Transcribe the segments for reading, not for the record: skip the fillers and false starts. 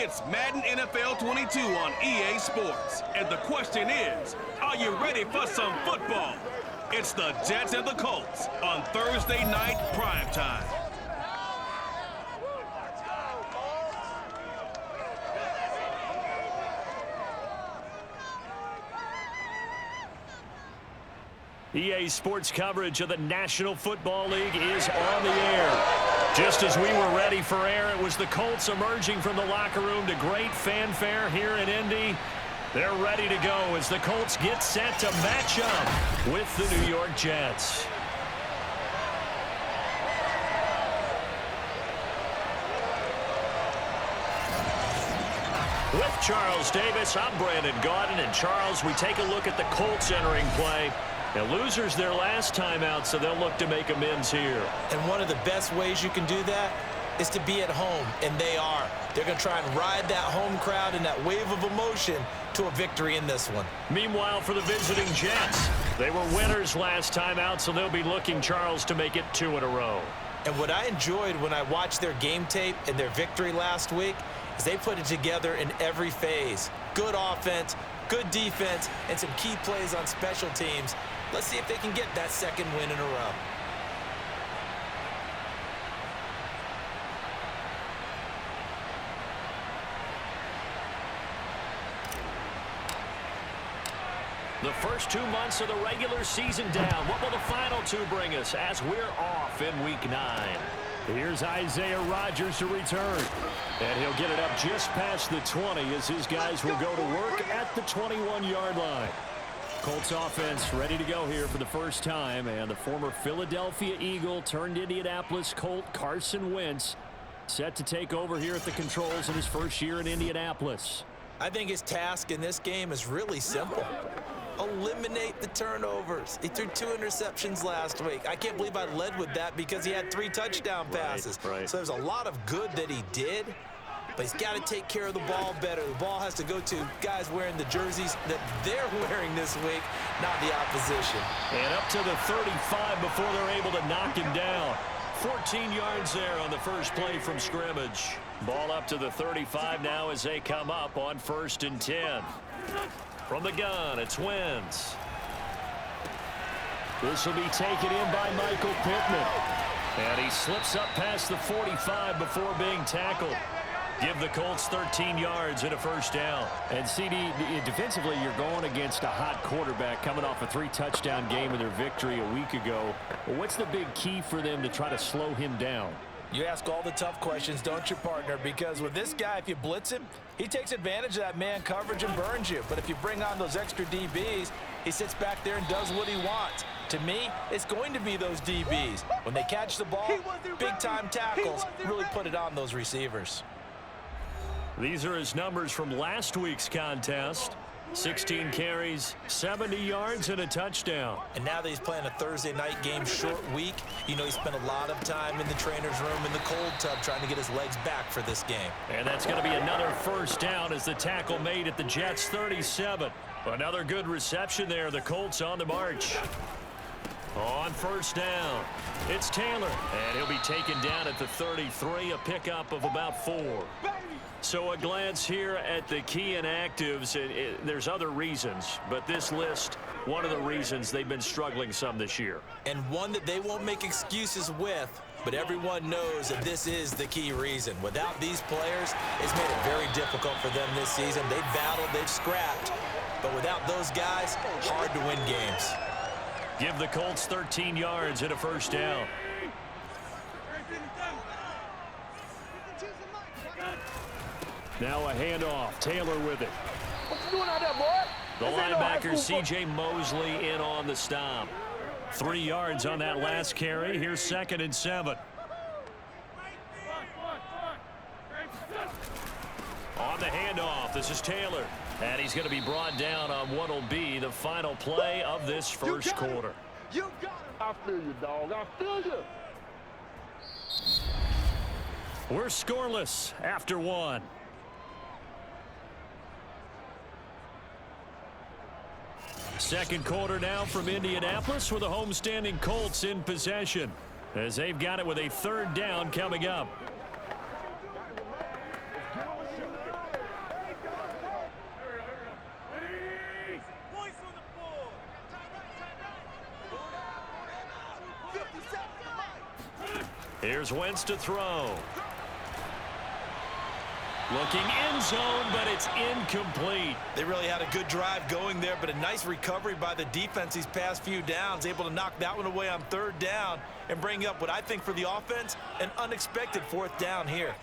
It's Madden NFL 22 on EA Sports. And the question is, are you ready for some football? It's the Jets and the Colts on Thursday night primetime. EA Sports coverage of the National Football League is on the air. Just as we were ready for air, it was the Colts emerging from the locker room to great fanfare here in Indy. They're ready to go as the Colts get set to match up with the New York Jets. With Charles Davis, I'm Brandon Gaudin. And Charles, we take a look at the Colts entering play. Now, losers their last time out, so they'll look to make amends here. And one of the best ways you can do that is to be at home, and they are. They're going to try and ride that home crowd and that wave of emotion to a victory in this one. Meanwhile, for the visiting Jets, they were winners last time out, so they'll be looking, Charles, to make it 2 in a row. And what I enjoyed when I watched their game tape and their victory last week is they put it together in every phase. Good offense, good defense, and some key plays on special teams. Let's see if they can get that second win in a row. The first 2 months of the regular season down. What will the final 2 bring us as we're off in Week 9? Here's Isaiah Rodgers to return. And he'll get it up just past the 20 as his guys will go to work at the 21-yard line. Colts offense ready to go here for the first time, and the former Philadelphia Eagle turned Indianapolis Colt Carson Wentz set to take over here at the controls in his first year in Indianapolis. I think his task in this game is really simple. Eliminate the turnovers. He threw 2 interceptions last week. I can't believe I led with that because he had 3 touchdown passes. Right. So there's a lot of good that he did. But he's got to take care of the ball better. The ball has to go to guys wearing the jerseys that they're wearing this week, not the opposition. And up to the 35 before they're able to knock him down. 14 yards there on the first play from scrimmage. Ball up to the 35 now as they come up on 1st and 10. From the gun, it's Wentz. This will be taken in by Michael Pittman. And he slips up past the 45 before being tackled. Give the Colts 13 yards and a first down. And CD, defensively, you're going against a hot quarterback coming off a 3-touchdown game in their victory a week ago. Well, what's the big key for them to try to slow him down? You ask all the tough questions, don't you, partner? Because with this guy, if you blitz him, he takes advantage of that man coverage and burns you. But if you bring on those extra DBs, he sits back there and does what he wants. To me, it's going to be those DBs. When they catch the ball, big-time tackles really put it on those receivers. These are his numbers from last week's contest. 16 carries, 70 yards, and a touchdown. And now that he's playing a Thursday night game short week, you know he spent a lot of time in the trainer's room in the cold tub trying to get his legs back for this game. And that's going to be another first down as the tackle made at the Jets' 37. Another good reception there. The Colts on the march. On first down, it's Taylor. And he'll be taken down at the 33, a pickup of about 4. So a glance here at the key inactives. There's other reasons, but this list, one of the reasons they've been struggling some this year. And one that they won't make excuses with, but everyone knows that this is the key reason. Without these players, it's made it very difficult for them this season. They've battled, they've scrapped, but without those guys, hard to win games. Give the Colts 13 yards and a first down. Now a handoff. Taylor with it. What you doing out there, boy? The linebacker, C.J. Mosley, in on the stop. 3 yards on that last carry. Here's 2nd and 7. On the handoff, this is Taylor. And he's going to be brought down on what will be the final play of this first quarter. You got him. I feel you, dog. I feel you. We're scoreless after 1. Second quarter now from Indianapolis with the homestanding Colts in possession as they've got it with a 3rd down coming up. Here's Wentz to throw. Looking end zone, but it's incomplete. They really had a good drive going there, but a nice recovery by the defense these past few downs, able to knock that one away on 3rd down and bring up what I think for the offense, an unexpected 4th down here.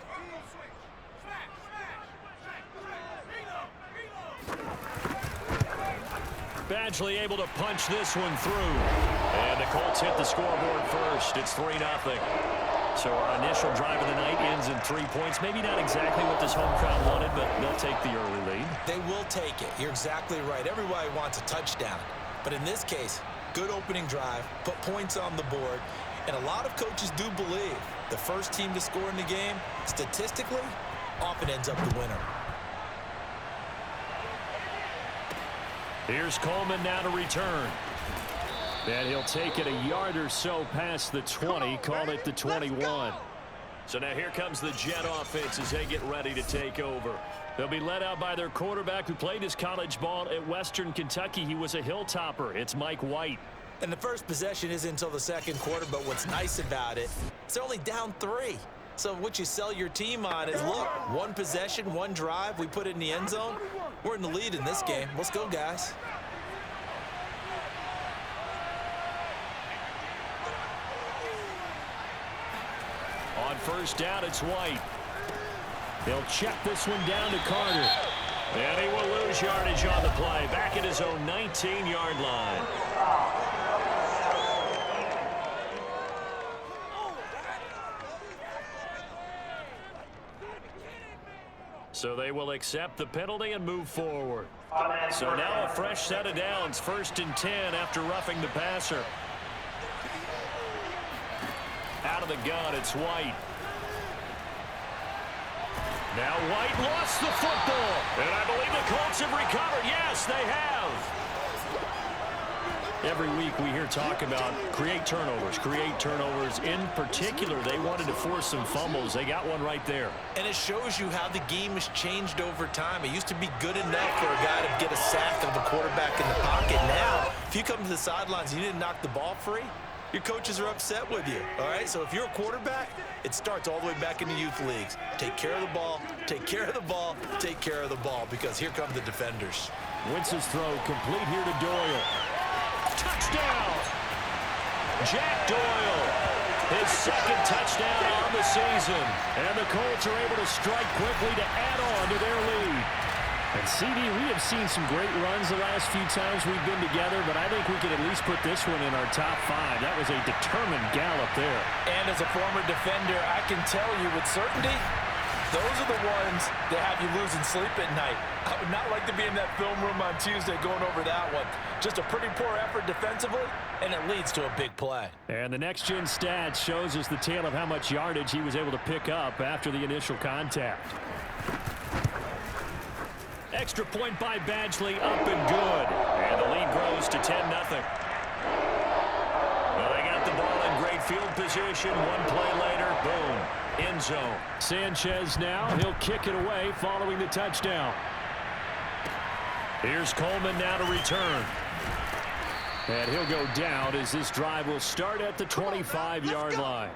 Badgley able to punch this one through. And the Colts hit the scoreboard first. It's 3-0. So our initial drive of the night ends in 3 points. Maybe not exactly what this home crowd wanted, but they'll take the early lead. They will take it. You're exactly right. Everybody wants a touchdown. But in this case, good opening drive, put points on the board, and a lot of coaches do believe the first team to score in the game, statistically, often ends up the winner. Here's Coleman now to return. And he'll take it a yard or so past the 20, call it the 21. So now here comes the Jet offense as they get ready to take over. They'll be led out by their quarterback who played his college ball at Western Kentucky. He was a Hilltopper. It's Mike White. And the first possession isn't until the 2nd quarter, but what's nice about it, it's only down 3. So what you sell your team on is, look, 1 possession, 1 drive, we put it in the end zone. We're in the lead in this game. Let's go, guys. On 1st down, it's White. He'll check this one down to Carter. And he will lose yardage on the play. Back at his own 19-yard line. So they will accept the penalty and move forward. So now a fresh set of downs. 1st and 10 after roughing the passer. Out of the gun, it's White. Now White lost the football. And I believe the Colts have recovered. Yes, they have. Every week we hear talk about create turnovers. In particular, they wanted to force some fumbles. They got one right there. And it shows you how the game has changed over time. It used to be good enough for a guy to get a sack of the quarterback in the pocket. Now, if you come to the sidelines and you didn't knock the ball free, your coaches are upset with you, all right? So if you're a quarterback, it starts all the way back in the youth leagues. Take care of the ball, take care of the ball, take care of the ball, because here come the defenders. Wentz's throw complete here to Doyle. Touchdown! Jack Doyle, his 2nd touchdown on the season. And the Colts are able to strike quickly to add on to their lead. And CD, we have seen some great runs the last few times we've been together, but I think we could at least put this one in our top 5. That was a determined gallop there. And as a former defender, I can tell you with certainty, those are the ones that have you losing sleep at night. I would not like to be in that film room on Tuesday going over that one. Just a pretty poor effort defensively, and it leads to a big play. And the next-gen stats shows us the tale of how much yardage he was able to pick up after the initial contact. Extra point by Badgley, up and good. And the lead grows to 10-0. Well, they got the ball in great field position. One play later, boom, end zone. Sanchez now, he'll kick it away following the touchdown. Here's Coleman now to return. And he'll go down as this drive will start at the 25-yard line.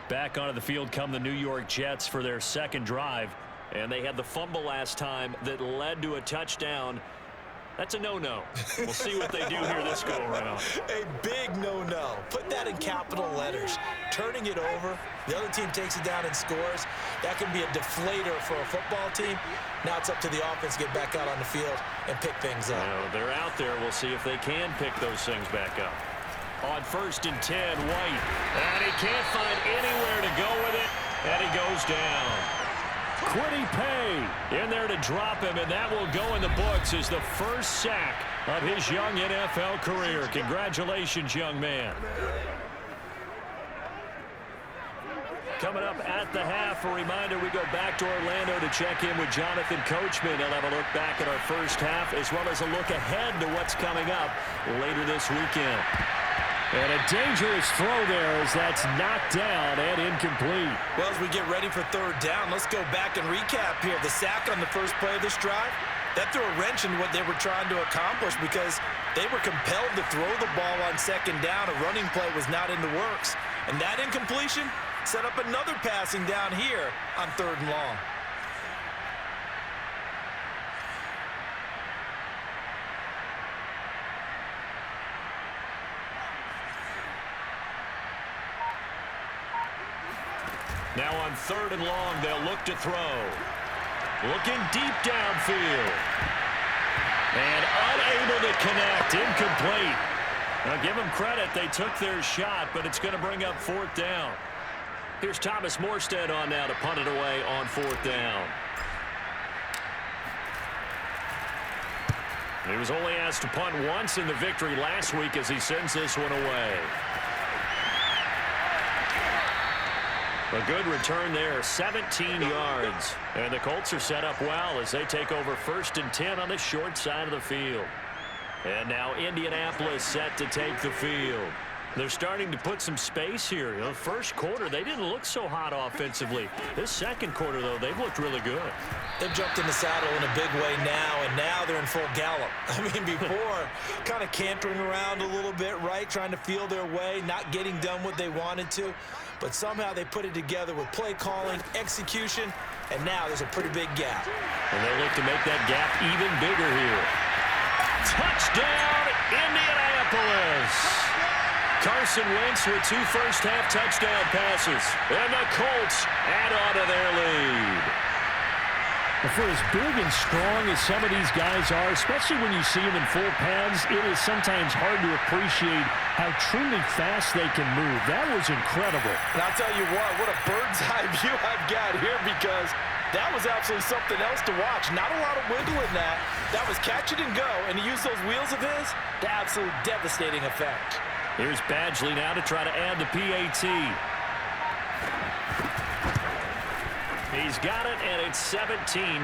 Back onto the field come the New York Jets for their 2nd drive. And they had the fumble last time that led to a touchdown. That's a no-no. We'll see what they do here this go-around. A big no-no. Put that in capital letters. Turning it over, the other team takes it down and scores. That can be a deflator for a football team. Now it's up to the offense to get back out on the field and pick things up. They're out there. We'll see if they can pick those things back up. On 1st and 10, White. And he can't find anywhere to go with it. And he goes down. Quiddy Pay in there to drop him, and that will go in the books as the first sack of his young NFL career. Congratulations, young man. Coming up at the half, a reminder, we go back to Orlando to check in with Jonathan Coachman. He'll have a look back at our first half as well as a look ahead to what's coming up later this weekend. And a dangerous throw there as that's knocked down and incomplete. Well, as we get ready for 3rd down, let's go back and recap here. The sack on the first play of this drive, that threw a wrench in what they were trying to accomplish because They were compelled to throw the ball on second down. A running play was not in the works. And that incompletion set up another passing down here on 3rd and long. Now on 3rd and long, they'll look to throw. Looking deep downfield. And unable to connect. Incomplete. Now give them credit. They took their shot, but it's going to bring up 4th down. Here's Thomas Morstead on now to punt it away on 4th down. He was only asked to punt once in the victory last week as he sends this one away. A good return there, 17 yards. And the Colts are set up well as they take over 1st and 10 on the short side of the field. And now Indianapolis set to take the field. They're starting to put some space here. You know, first quarter, they didn't look so hot offensively. This second quarter, though, they've looked really good. They've jumped in the saddle in a big way now, and now they're in full gallop. I mean, before, kind of cantering around a little bit, right, trying to feel their way, not getting done what they wanted to. But somehow they put it together with play calling, execution, and now there's a pretty big gap. And they look to make that gap even bigger here. Touchdown, Indianapolis! Carson Wentz with 2 first-half touchdown passes. And the Colts add on to their lead. For as big and strong as some of these guys are, especially when you see them in full pads, it is sometimes hard to appreciate how truly fast they can move. That was incredible. And I'll tell you what a bird's eye view I've got here, because that was absolutely something else to watch. Not a lot of wiggle in that. That was catch it and go, and to use those wheels of his, the absolute devastating effect. Here's Badgley now to try to add the PAT. He's got it, and it's 17-0.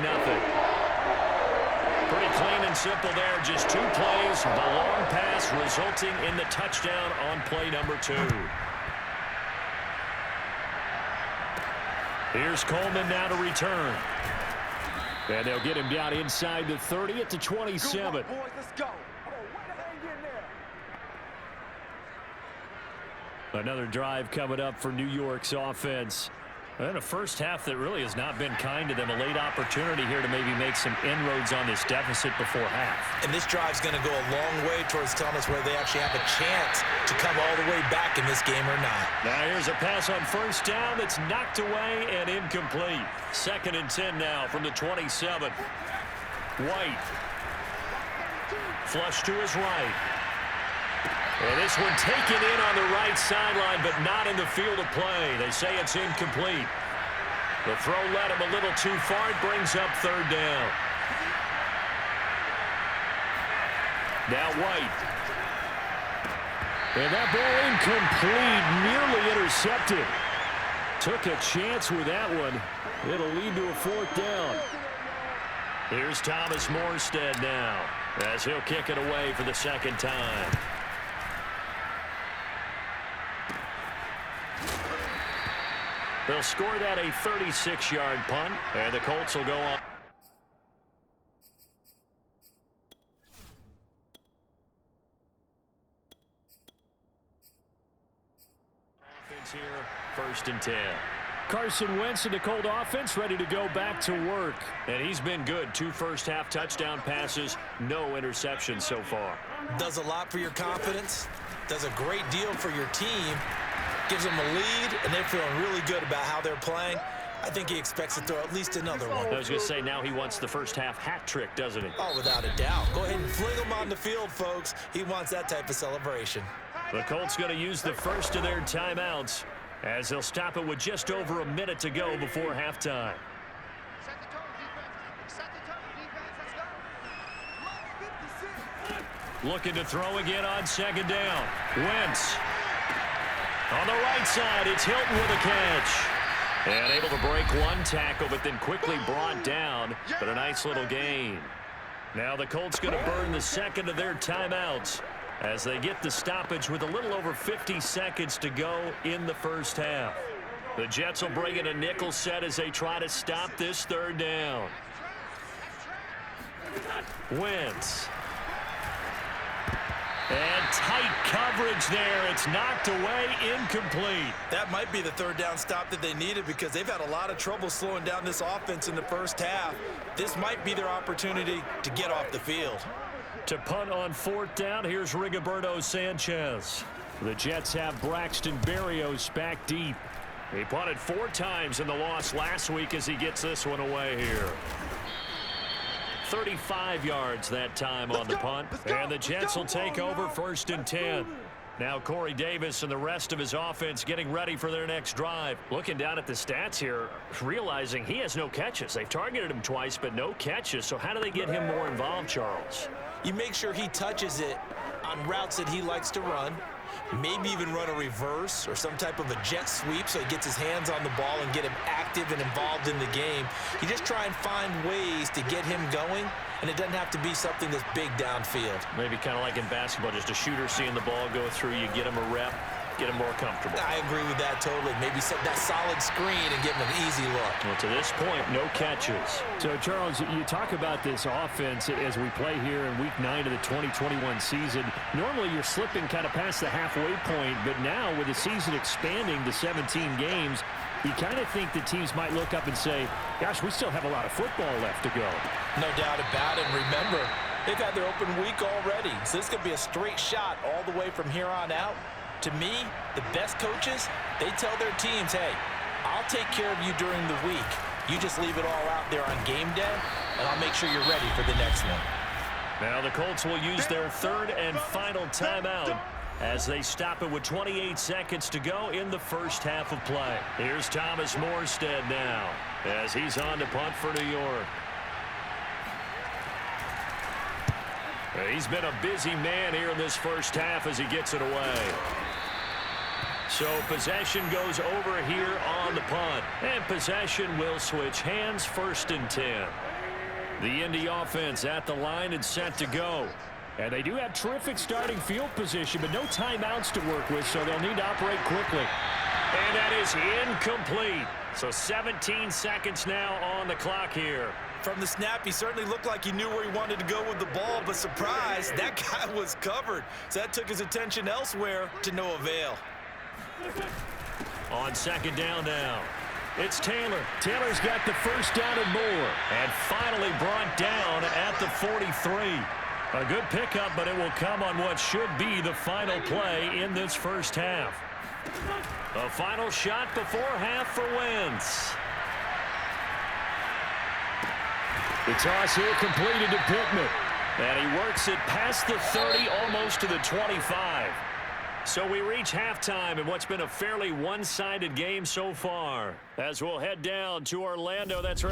Pretty clean and simple there. Just 2 plays. The long pass resulting in the touchdown on play number 2. Here's Coleman now to return. And they'll get him down inside the 30 at the 27. Boys, let's go. Another drive coming up for New York's offense. And a first half that really has not been kind to them. A late opportunity here to maybe make some inroads on this deficit before half. And this drive's going to go a long way towards telling us whether they actually have a chance to come all the way back in this game or not. Now here's a pass on 1st down that's knocked away and incomplete. 2nd and 10 now from the 27. White. Flush to his right. And this one taken in on the right sideline, but not in the field of play. They say it's incomplete. The throw led him a little too far. It brings up 3rd down. Now White. And that ball incomplete, nearly intercepted. Took a chance with that one. It'll lead to a 4th down. Here's Thomas Morstead now, as he'll kick it away for the 2nd time. They'll score that a 36-yard punt, and the Colts will go on. Offense here, 1st and 10. Carson Wentz and the Colt offense ready to go back to work. And he's been good. 2 first-half touchdown passes, no interceptions so far. Does a lot for your confidence, does a great deal for your team, gives them a lead, and they're feeling really good about how they're playing. I think he expects to throw at least another one. I was going to say, now he wants the first-half hat trick, doesn't he? Oh, without a doubt. Go ahead and fling him on the field, folks. He wants that type of celebration. The Colts going to use the first of their timeouts as they'll stop it with just over a minute to go before halftime. Set the tone, defense. Set the tone, defense. Let's go. Looking to throw again on 2nd down. Wentz. On the right side, it's Hilton with a catch. And able to break one tackle, but then quickly brought down. But a nice little gain. Now the Colts going to burn the 2nd of their timeouts as they get the stoppage with a little over 50 seconds to go in the first half. The Jets will bring in a nickel set as they try to stop this 3rd down. And tight coverage there. It's knocked away, incomplete. That might be the third down stop that they needed because they've had a lot of trouble slowing down this offense in the first half. This might be their opportunity to get off the field. To punt on fourth down, here's Rigoberto Sanchez. The Jets have Braxton Berrios back deep. He punted 4 times in the loss last week as he gets this one away here. 35 yards that time on the punt. And the Jets will take over 1st and 10. Now Corey Davis and the rest of his offense getting ready for their next drive. Looking down at the stats here, realizing he has no catches. They've targeted him twice, but no catches. So how do they get him more involved, Charles? You make sure he touches it on routes that he likes to run. Maybe even run a reverse or some type of a jet sweep so he gets his hands on the ball and get him active and involved in the game. You just try and find ways to get him going, and it doesn't have to be something that's big downfield. Maybe kind of like in basketball, just a shooter seeing the ball go through, you get him a rep, get him more comfortable. I agree with that totally. Maybe set that solid screen and give him an easy look. Well, to this point, no catches. So, Charles, you talk about this offense as we play here in Week 9 of the 2021 season. Normally, you're slipping kind of past the halfway point, but now with the season expanding to 17 games, you kind of think the teams might look up and say, gosh, we still have a lot of football left to go. No doubt about it. And remember, they've had their open week already, so this could be a straight shot all the way from here on out. To me, the best coaches, they tell their teams, hey, I'll take care of you during the week. You just leave it all out there on game day, and I'll make sure you're ready for the next one. Now the Colts will use their 3rd and final timeout as they stop it with 28 seconds to go in the first half of play. Here's Thomas Morstead now as he's on to punt for New York. He's been a busy man here in this first half as he gets it away. So possession goes over here on the punt. And possession will switch hands, 1st and 10. The Indy offense at the line and set to go. And they do have terrific starting field position, but no timeouts to work with, so they'll need to operate quickly. And that is incomplete. So 17 seconds now on the clock here. From the snap, he certainly looked like he knew where he wanted to go with the ball, but surprise, that guy was covered. So that took his attention elsewhere to no avail. On 2nd down now, it's Taylor. Taylor's got the 1st down and more. And finally brought down at the 43. A good pickup, but it will come on what should be the final play in this first half. A final shot before half for Wentz. The toss here completed to Pittman. And he works it past the 30, almost to the 25. So we reach halftime in what's been a fairly one-sided game so far. As we'll head down to Orlando, that's right.